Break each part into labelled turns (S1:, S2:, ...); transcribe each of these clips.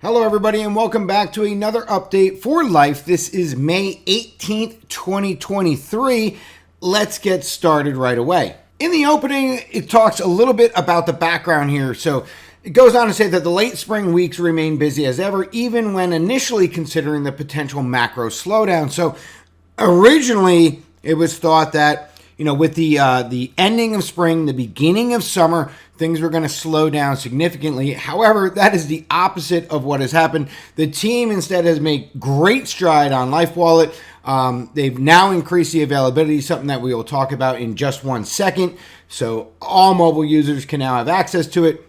S1: Hello everybody and welcome back to another update for Life. This is May 18th, 2023. Let's get started right away. In the opening, it talks a little bit about the background here. So it goes on to say that the late spring weeks remain busy as ever, even when initially considering the potential macro slowdown. So originally it was thought that, with the ending of spring, the beginning of summer, things were going to slow down significantly. However, that is the opposite of what has happened. The team instead has made great stride on Lif3 Wallet. They've now increased the availability, something that we will talk about in just 1 second. So all mobile users can now have access to it.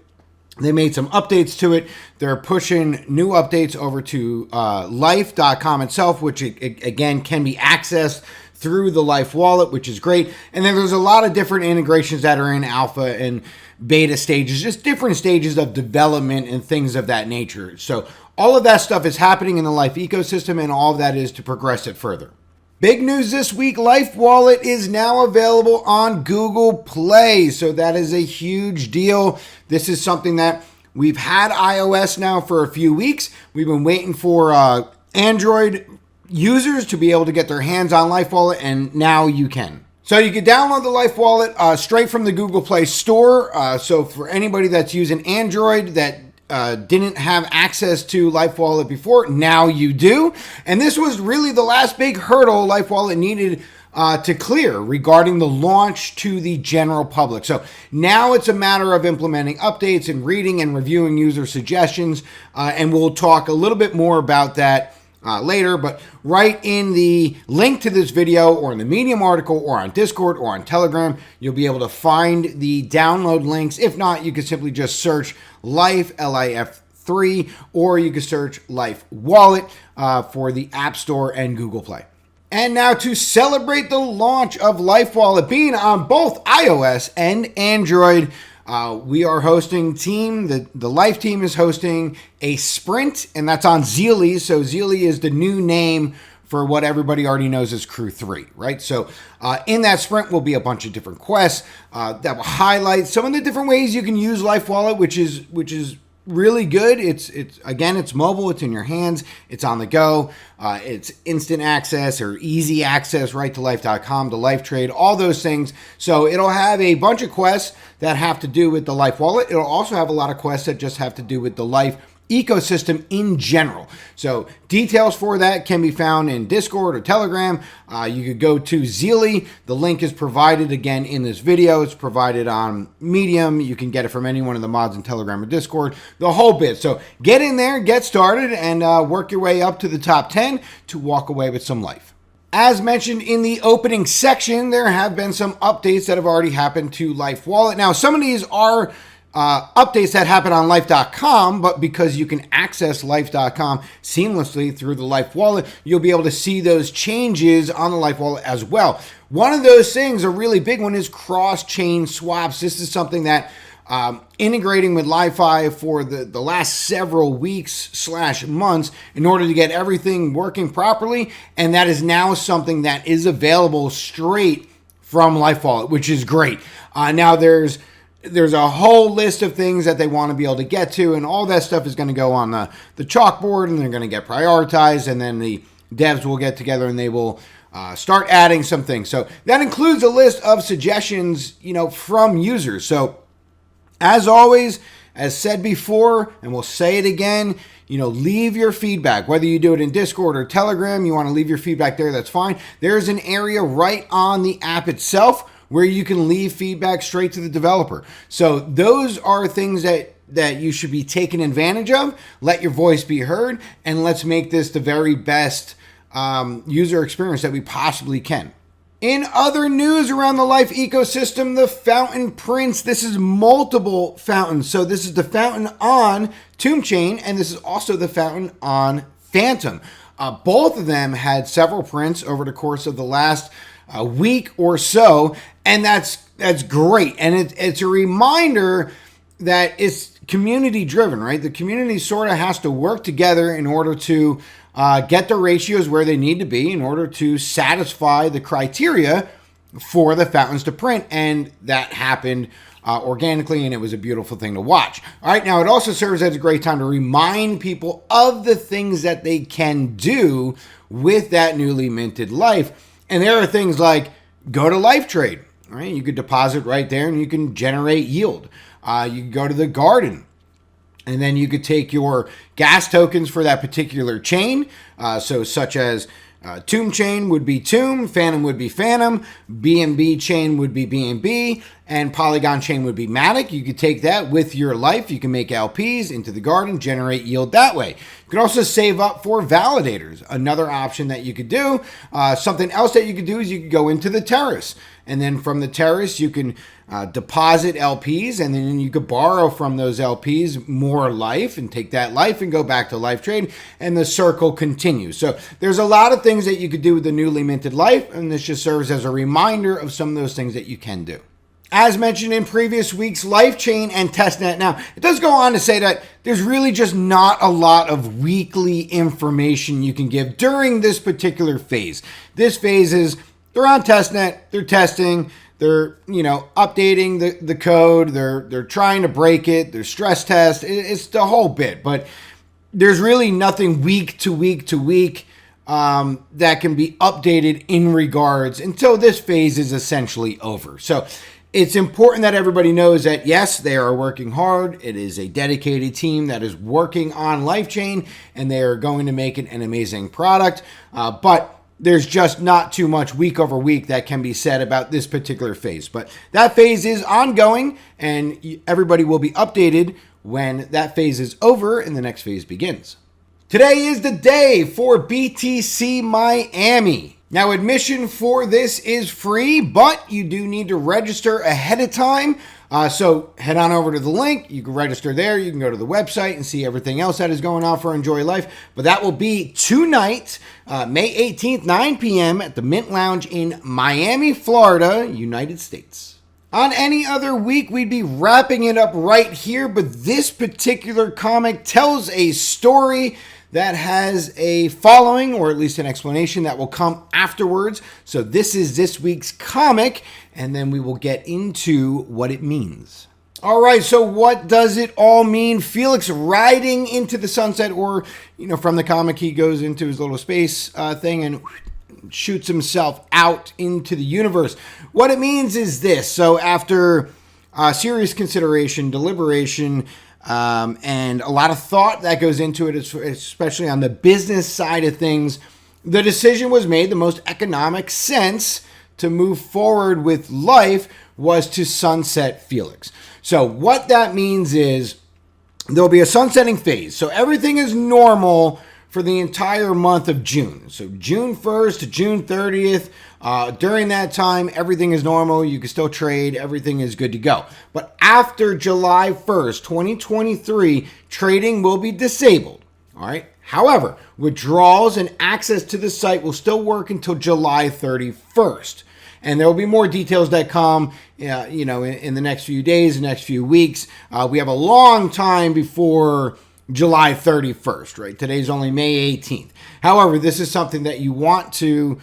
S1: They made some updates to it. They're pushing new updates over to Lif3.com itself, which again can be accessed through the Lif3 Wallet, which is great. And then there's a lot of different integrations that are in alpha and beta stages, just different stages of development and things of that nature. So all of that stuff is happening in the Lif3 ecosystem, and all of that is to progress it further. Big news this week, Lif3 Wallet is now available on Google Play. So that is a huge deal. This is something that we've had iOS now for a few weeks. We've been waiting for Android users to be able to get their hands on Lif3 Wallet, and now you can. So you can download the Lif3 Wallet straight from the Google Play Store. So for anybody that's using Android that didn't have access to Lif3 Wallet before, now you do. And this was really the last big hurdle Lif3 Wallet needed to clear regarding the launch to the general public. So now it's a matter of implementing updates and reading and reviewing user suggestions. And we'll talk a little bit more about that later, but right in the link to this video or in the Medium article or on Discord or on Telegram, you'll be able to find the download links. If not, you can simply just search Lif, Lif3, or you can search Lif3 Wallet for the App Store and Google Play. And now to celebrate the launch of Lif3 Wallet being on both iOS and Android, we are hosting the Life team is hosting a sprint, and that's on Zealy. So Zealy is the new name for what everybody already knows as Crew 3, right? So in that sprint will be a bunch of different quests that will highlight some of the different ways you can use Lif3 Wallet, which is really good. It's mobile, it's in your hands, it's on the go, it's instant access or easy access right to Lif3.com, to Lif3 Trade, all those things. So it'll have a bunch of quests that have to do with the Lif3 Wallet. It'll also have a lot of quests that just have to do with the Lif3 ecosystem in general. So details for that can be found in Discord or Telegram. You could go to Zealy. The link is provided again in this video. It's provided on Medium. You can get it from any one of the mods in Telegram or Discord, the whole bit. So get in there, get started, and work your way up to the top 10 to walk away with some life. As mentioned in the opening section, there have been some updates that have already happened to Lif3 Wallet. Now, some of these are updates that happen on Lif3.com, but because you can access Lif3.com seamlessly through the Lif3 Wallet, you'll be able to see those changes on the Lif3 Wallet as well. One of those things, a really big one, is cross-chain swaps. This is something that integrating with Li-Fi for the last several weeks / months in order to get everything working properly, and that is now something that is available straight from Lif3 Wallet, which is great. Now there's a whole list of things that they want to be able to get to, and all that stuff is going to go on the chalkboard, and they're going to get prioritized, and then the devs will get together and they will start adding some things. So that includes a list of suggestions, from users. So as always, as said before, and we'll say it again, leave your feedback. Whether you do it in Discord or Telegram, you want to leave your feedback there, that's fine. There's an area right on the app itself where you can leave feedback straight to the developer. So those are things that you should be taking advantage of. Let your voice be heard, and let's make this the very best user experience that we possibly can. In other news around the Lif3 ecosystem, the fountain prints. This is multiple fountains. So this is the fountain on Tomb Chain, and this is also the fountain on Phantom. Both of them had several prints over the course of the last week or so, and that's great. And it's a reminder that it's community driven, right? The community sort of has to work together in order to get the ratios where they need to be in order to satisfy the criteria for the fountains to print, and that happened organically, and it was a beautiful thing to watch. All right, now it also serves as a great time to remind people of the things that they can do with that newly minted Life. And there are things like go to Lif3 Trade. All right, you could deposit right there and you can generate yield. You can go to the garden, and then you could take your gas tokens for that particular chain. So such as Tomb chain would be Tomb, Phantom would be Phantom, BNB chain would be BNB, and Polygon chain would be Matic. You could take that with your Life. You can make LPs into the garden, generate yield that way. You can also save up for validators, another option that you could do. Something else that you could do is you could go into the terrace, and then from the terrace you can deposit LPs, and then you could borrow from those LPs more Life and take that Life and go back to Lif3 Trade, and the circle continues. So there's a lot of things that you could do with the newly minted Life, and this just serves as a reminder of some of those things that you can do. As mentioned in previous weeks, LifeChain and testnet. Now, it does go on to say that there's really just not a lot of weekly information you can give during this particular phase. This phase is they're on testnet, they're testing, they're updating the code, they're trying to break it, they're stress test. It's the whole bit, but there's really nothing week to week to week that can be updated in regards until this phase is essentially over. So it's important that everybody knows that, yes, they are working hard. It is a dedicated team that is working on LifeChain, and they are going to make it an amazing product. But there's just not too much week over week that can be said about this particular phase. But that phase is ongoing, and everybody will be updated when that phase is over and the next phase begins. Today is the day for BTC Miami. Now, admission for this is free, but you do need to register ahead of time. So head on over to the link. You can register there. You can go to the website and see everything else that is going on for Enjoy Life. But that will be tonight, May 18th, 9 p.m. at the Mint Lounge in Miami, Florida, United States. On any other week, we'd be wrapping it up right here, but this particular comic tells a story that has a following, or at least an explanation that will come afterwards. So this is this week's comic, and then we will get into what it means. All right, so what does it all mean? Felix riding into the sunset, or, from the comic, he goes into his little space thing and shoots himself out into the universe. What it means is this. So after serious consideration, deliberation, and a lot of thought that goes into it, especially on the business side of things, the decision was made. The most economic sense to move forward with life was to sunset Felix. So what that means is there'll be a sunsetting phase. So everything is normal for the entire month of June. So June 1st to June 30th, during that time, everything is normal. You can still trade. Everything is good to go. But after July 1st, 2023, trading will be disabled. All right. However, withdrawals and access to the site will still work until July 31st. And there will be more details that come, in the next few days, the next few weeks. We have a long time before July 31st, right? Today's only May 18th. However, this is something that you want to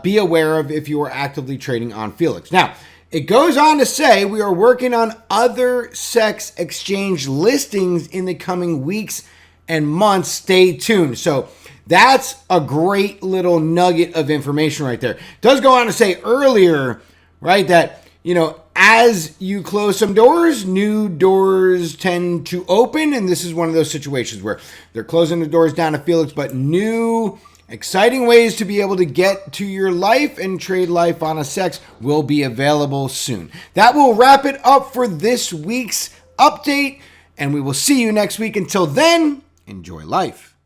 S1: be aware of if you are actively trading on Felix. Now, it goes on to say we are working on other SEX exchange listings in the coming weeks and months. Stay tuned. So that's a great little nugget of information right there. It does go on to say earlier, right, that, as you close some doors, new doors tend to open. And this is one of those situations where they're closing the doors down to Felix, but new exciting ways to be able to get to your life and trade life on a SEX will be available soon. That will wrap it up for this week's update, and we will see you next week. Until then, enjoy life.